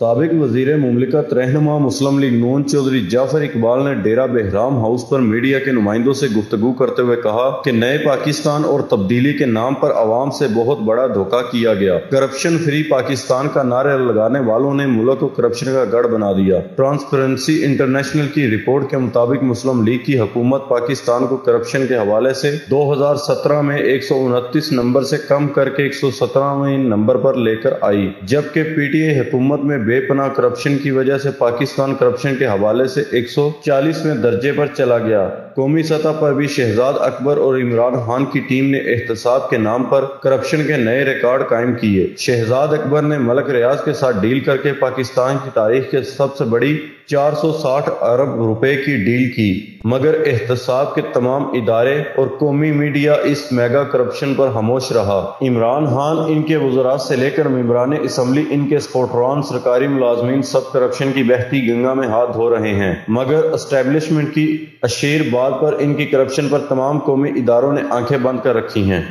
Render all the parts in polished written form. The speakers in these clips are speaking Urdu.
سابق وزیر مملکت رہنما مسلم لیگ نون چودھری جعفر اقبال نے ڈیرہ بہرام ہاؤس پر میڈیا کے نمائندوں سے گفتگو کرتے ہوئے کہا کہ نئے پاکستان اور تبدیلی کے نام پر عوام سے بہت بڑا دھوکہ کیا گیا۔ کرپشن فری پاکستان کا نعرہ لگانے والوں نے ملک کو کرپشن کا گڑھ بنا دیا۔ ٹرانسپیرنسی انٹرنیشنل کی رپورٹ کے مطابق مسلم لیگ کی حکومت پاکستان کو کرپشن کے حوالے سے 2017 میں 129 نمبر سے کم کر کے 117ویں نمبر پر لے کر آئی، جبکہ پی ٹی آئی حکومت میں بے پناہ کرپشن کی وجہ سے پاکستان کرپشن کے حوالے سے 140ویں درجے پر چلا گیا۔ قومی سطح پر بھی شہزاد اکبر اور عمران خان کی ٹیم نے احتساب کے نام پر کرپشن کے نئے ریکارڈ قائم کیے۔ شہزاد اکبر نے ملک ریاض کے ساتھ ڈیل کر کے پاکستان کی تاریخ کے سب سے بڑی 460 ارب روپے کی ڈیل کی، مگر احتساب کے تمام ادارے اور قومی میڈیا اس میگا کرپشن پر خاموش رہا۔ عمران خان، ان کے وزراء سے لے کر ممبران اسمبلی، ان کے سپورٹران، سرکاری ملازمین سب کرپشن کی بہتی گنگا میں ہاتھ دھو رہے ہیں، مگر اسٹیبلشمنٹ کی اشیر بات پر ان کی کرپشن پر تمام قومی اداروں نے آنکھیں بند کر رکھی ہیں۔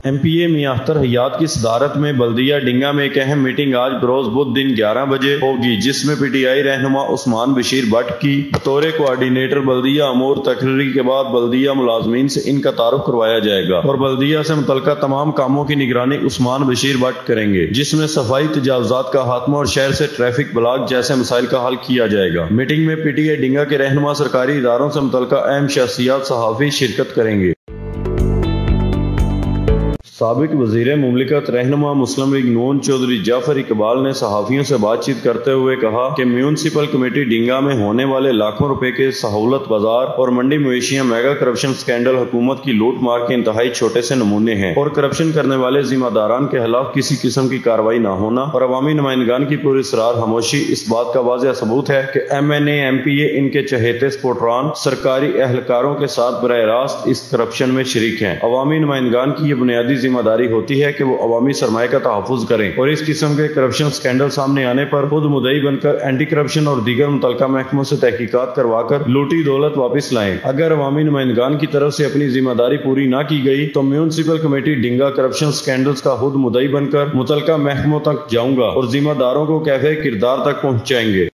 ایم پی اے میاں اختر حیات کی صدارت میں بلدیہ ڈنگا میں ایک اہم میٹنگ آج بروز بدھ دن 11 بجے ہوگی، جس میں پی ٹی آئی رہنما عثمان بشیر بٹ کی بطور کوآرڈینیٹر بلدیہ امور تقرری کے بعد بلدیہ ملازمین سے ان کا تعارف کروایا جائے گا اور بلدیہ سے متعلقہ تمام کاموں کی نگرانی عثمان بشیر بٹ کریں گے، جس میں صفائی، تجاوزات کا خاتمہ اور شہر سے ٹریفک بلاک جیسے مسائل کا حل کیا جائے گا۔ میٹنگ میں پی ٹی آئی ڈنگا کے رہنما، سرکاری اداروں سے متعلقہ اہم شخصیات، صحافی شرکت کریں گے۔ سابق وزیر مملکت رہنما مسلم لیگ نون چودھری جعفر اقبال نے صحافیوں سے بات چیت کرتے ہوئے کہا کہ میونسپل کمیٹی ڈنگا میں ہونے والے لاکھوں روپے کے سہولت بازار اور منڈی مویشیاں میگا کرپشن سکینڈل حکومت کی لوٹ مار کے انتہائی چھوٹے سے نمونے ہیں، اور کرپشن کرنے والے ذمہ داران کے خلاف کسی قسم کی کارروائی نہ ہونا اور عوامی نمائندگان کی پوری اسرار خاموشی اس بات کا واضح ثبوت ہے کہ ایم این اے، ایم پی اے، ان کے چہیتے سپورٹران سرکاری اہلکاروں کے ساتھ براہ راست اس کرپشن میں شریک ہیں۔ عوامی نمائندگان کی یہ بنیادی ذمہ داری ہوتی ہے کہ وہ عوامی سرمایہ کا تحفظ کریں اور اس قسم کے کرپشن سکینڈل سامنے آنے پر خود مدعی بن کر اینٹی کرپشن اور دیگر متعلقہ محکموں سے تحقیقات کروا کر لوٹی دولت واپس لائیں۔ اگر عوامی نمائندگان کی طرف سے اپنی ذمہ داری پوری نہ کی گئی تو میونسپل کمیٹی ڈنگا کرپشن سکینڈلز کا خود مدعی بن کر متعلقہ محکموں تک جاؤں گا اور ذمہ داروں کو کیفے کردار تک پہنچائیں گے۔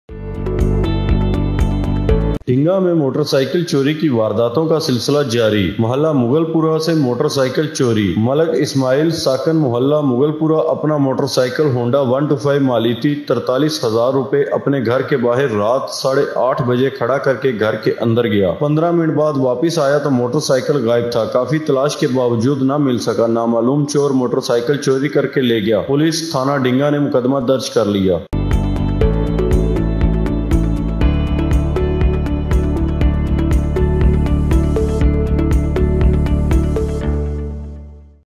ڈنگا میں موٹر سائیکل چوری کی وارداتوں کا سلسلہ جاری۔ محلہ مغل پورہ سے موٹر سائیکل چوری۔ ملک اسماعیل ساکن محلہ مغل پورہ اپنا موٹر سائیکل ہونڈا 125 مالیتی 43,000 روپے اپنے گھر کے باہر رات 8:30 بجے کھڑا کر کے گھر کے اندر گیا۔ 15 منٹ بعد واپس آیا تو موٹر سائیکل غائب تھا۔ کافی تلاش کے باوجود نہ مل سکا۔ نامعلوم چور موٹر سائیکل چوری کر کے لے گیا۔ پولیس تھانہ ڈنگا نے مقدمہ درج کر لیا۔